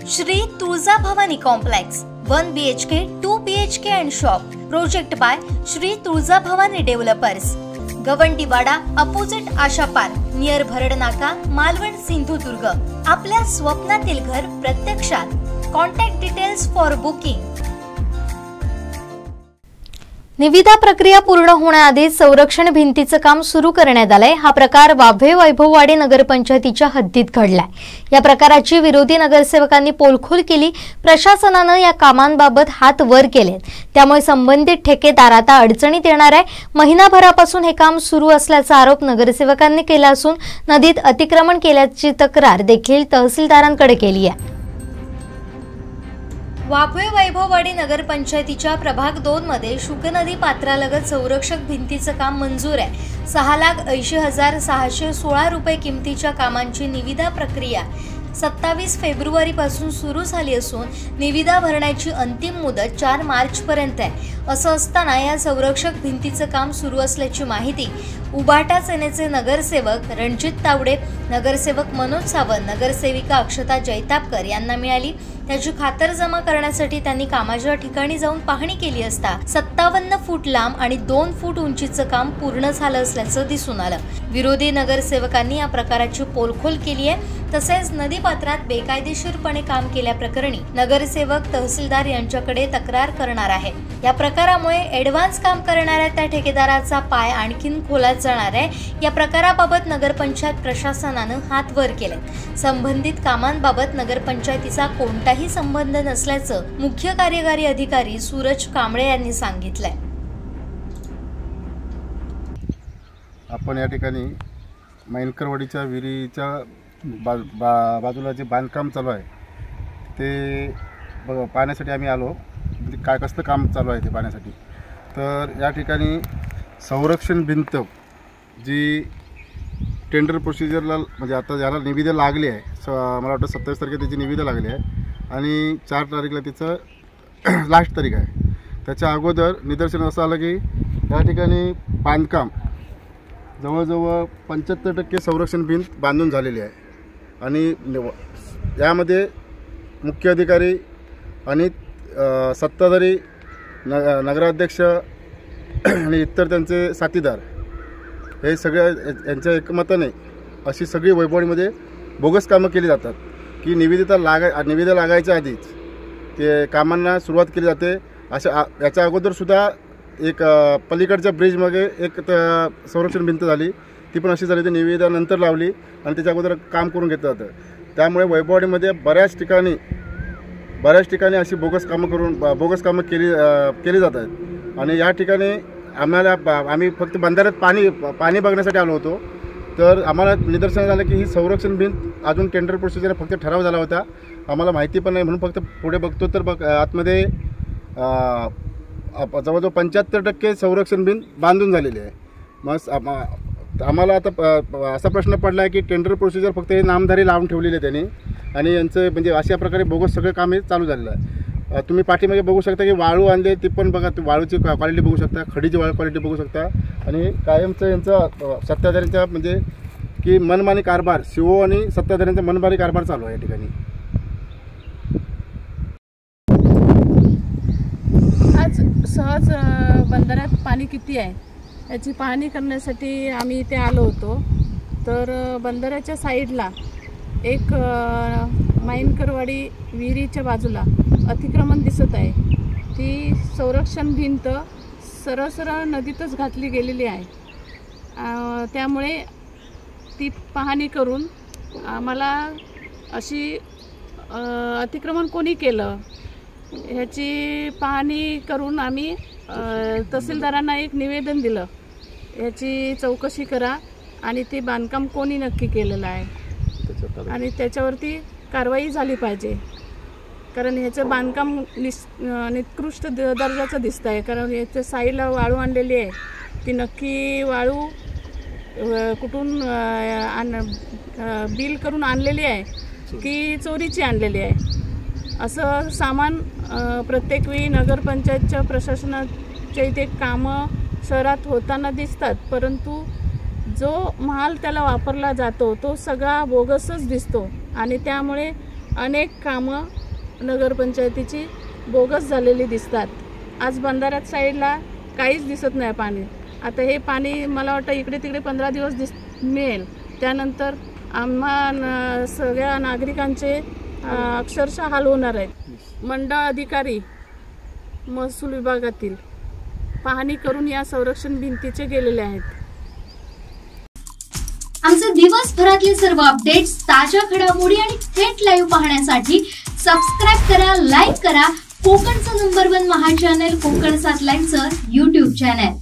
Shri Tuljabhavani complex 1 BHK 2 BHK and shop project by Shri Tuljabhavani developers, Gawandiwada opposite Asha park near Bharadnaka, Malvan, Sindhudurg. आपल्या स्वप्नातील घर प्रत्यक्षात। Contact details for booking. निविदा प्रक्रिया पूर्ण होण्याआधी संरक्षण भिंतीचं काम सुरू करण्यात आलंय। हा प्रकार वाभे वैभववाडी नगरपंचायतीच्या हद्दीत घडलाय। या प्रकाराची विरोधी नगरसेवकांनी पोलखोल केली। प्रशासनानं या कामांबाबत हात वर केलेत, त्यामुळे संबंधित ठेकेदार आता अडचणीत येणार आहे। महिनाभरापासून हे काम सुरू असल्याचा आरोप नगरसेवकांनी केला असून नदीत अतिक्रमण केल्याची तक्रार देखील तहसीलदारांकडे केली आहे। वाभे वैभववाडी नगरपंचायतीच्या प्रभाग 2 मध्ये शुक नदी पात्रालगत संरक्षक भिंतीचं काम मंजूर आहे। 6,80,616 रुपये किमतीच्या कामांची निविदा प्रक्रिया 27 फेब्रुवारी पासून सुरू झाली असून निविदा भरण्याची अंतिम मुदत 4 मार्च पर्यंत आहे। असं असताना या संरक्षक भिंतीचं काम सुरू असल्याची माहिती उबाटा सेनेचे नगरसेवक रणजित तावडे, नगरसेवक मनोज सावंत, नगरसेविका अक्षता जैतापकर यांना मिळाली। त्याची खातरजमा करण्यासाठी त्यांनी कामाच्या ठिकाणी जाऊन पाहणी केली असता 57 फूट लांब आणि 2 फूट उंचीचं काम पूर्ण झालं असल्याचं दिसून आलं। विरोधी नगरसेवकांनी या प्रकाराची पोलखोल केली आहे। तसेच नदीपात्रात बेकायदेशीरपणे काम केल्याप्रकरणी नगरसेवक तहसीलदार यांच्याकडे तक्रार करणार आहे। या प्रकारामुळे ॲडव्हान्स काम करणाऱ्या त्या ठेकेदाराचा पाय आणखीन खोलात जाणार आहे। या प्रकाराबाबत नगरपंचायत प्रशासनानं हात वर केले। संबंधित कामांबाबत नगरपंचायतीचा कोणताही संबंध नसल्याचं मुख्य कार्यकारी अधिकारी सूरज कांबळे यांनी सांगितलंय। आपण या ठिकाणी मैनकरवाडीच्या विहिरीच्या बाजूला जे बांधकाम चालू आहे ते पाहण्यासाठी आम्ही आलो। काय कसलं काम चालू आहे ते पाहण्यासाठी। तर या ठिकाणी संरक्षण भिंत जी टेंडर प्रोसिजरला म्हणजे आता याला निविदा लागली आहे, मला वाटतं 27 तारखेला त्याची निविदा लागली आहे आणि 4 तारीखला तिचं लास्ट तारीख आहे। त्याच्या अगोदर निदर्शन असं आलं की या ठिकाणी बांधकाम जवळजवळ 75% संरक्षण भिंत बांधून झालेली आहे आणि यामध्ये मुख्य अधिकारी आणि सत्ताधारी नगराध्यक्ष आणि इतर त्यांचे साथीदार हे सगळ्या यांच्या एकमताने अशी सगळी वैभववाडीमध्ये बोगस कामं केली जातात की निविदा लागायच्या आधीच ते कामांना सुरुवात केली जाते। अशा याच्या अगोदरसुद्धा एक पलीकडच्या ब्रिजमध्ये एक संरक्षण भिंत झाली, ती पण अशी झाली, ती निविदा नंतर लावली आणि त्याच्या अगोदर काम करून घेतलं जातं। त्यामुळे वैभववाडीमध्ये बऱ्याच ठिकाणी अशी बोगस कामं केली जात आहेत आणि या ठिकाणी आम्ही फक्त बंधाऱ्यात पाणी बघण्यासाठी आलो होतो। तर आम्हाला निदर्शनास आलं की ही संरक्षण भिंत अजून टेंडर प्रोसिजर फक्त ठराव झाला होता, आम्हाला माहिती पण नाही म्हणून फक्त पुढे बघतो तर आतमध्ये जवळजवळ 75% संरक्षण भिंत बांधून झालेली आहे। मग आम्हाला आता असा प्रश्न पडला आहे की टेंडर प्रोसिजर फक्त हे नामधारी लावून ठेवलेले आहे त्यांनी आणि यांचं म्हणजे अशा प्रकारे बोगस सगळं काम हे चालू झालेलं आहे। तुम्ही पाठीमागे बघू शकता की वाळू आणले, ती पण बघा, वाळूची क्वालिटी बघू शकता, खडीची क्वालिटी बघू शकता आणि कायमचं यांचं सत्ताधाऱ्यांचा म्हणजे की मनमानी कारभार, सीओ आणि सत्ताधाऱ्यांचा मनमानी कारभार चालू आहे या ठिकाणी। आज सहज बंधाऱ्यात पाणी किती आहे याची पाहणी करण्यासाठी आम्ही इथे आलो होतो। तर बंधाऱ्याच्या साईडला एक मैनकरवाडी विहिरीच्या बाजूला अतिक्रमण दिसत आहे। ती संरक्षण भिंत सरळ नदीतच घातली गेलेली आहे। त्यामुळे ती पाहणी करून आम्हाला अशी अतिक्रमण कोणी केलं ह्याची पाहणी करून आम्ही तहसीलदारांना एक निवेदन दिलं, याची चौकशी करा आणि ते बांधकाम कोणी नक्की केलेलं आहे आणि त्याच्यावरती कारवाई झाली पाहिजे। कारण ह्याचं बांधकाम निकृष्ट दर्जाचं दिसतं आहे। कारण याच्या साईडला वाळू आणलेली आहे, ती नक्की वाळू कुठून बिल करून आणलेली आहे की चोरीची आणलेली आहे। असं सामान प्रत्येक वेळी नगरपंचायतच्या प्रशासनाच्या इथे कामं शहरात होताना दिसतात, परंतु जो माल त्याला वापरला जातो तो सगळा बोगसच दिसतो आणि त्यामुळे अनेक कामं नगरपंचायतीची बोगस झालेली दिसतात. आज बंधाऱ्यात साईडला काहीच दिसत नाही पाणी. आता हे पाणी मला वाटतं इकडे तिकडे 15 दिवस मिळेल. त्यानंतर आम्हा सगळ्या नागरिकांचे अक्षरशः हाल होणार आहेत. मंडळ अधिकारी महसूल विभागातील पाहणी करून या संरक्षण भिंतीचे गेलेले आहेत. आमचे दिवसभरातले सर्व अपडेट्स, ताज्या घडामोडी आणि थेट लाईव्ह पाहण्यासाठी सबस्क्राईब करा, लाईक करा कोकणचं नंबर 1 महा चॅनल कोकण 7 लाईनचं YouTube चॅनल.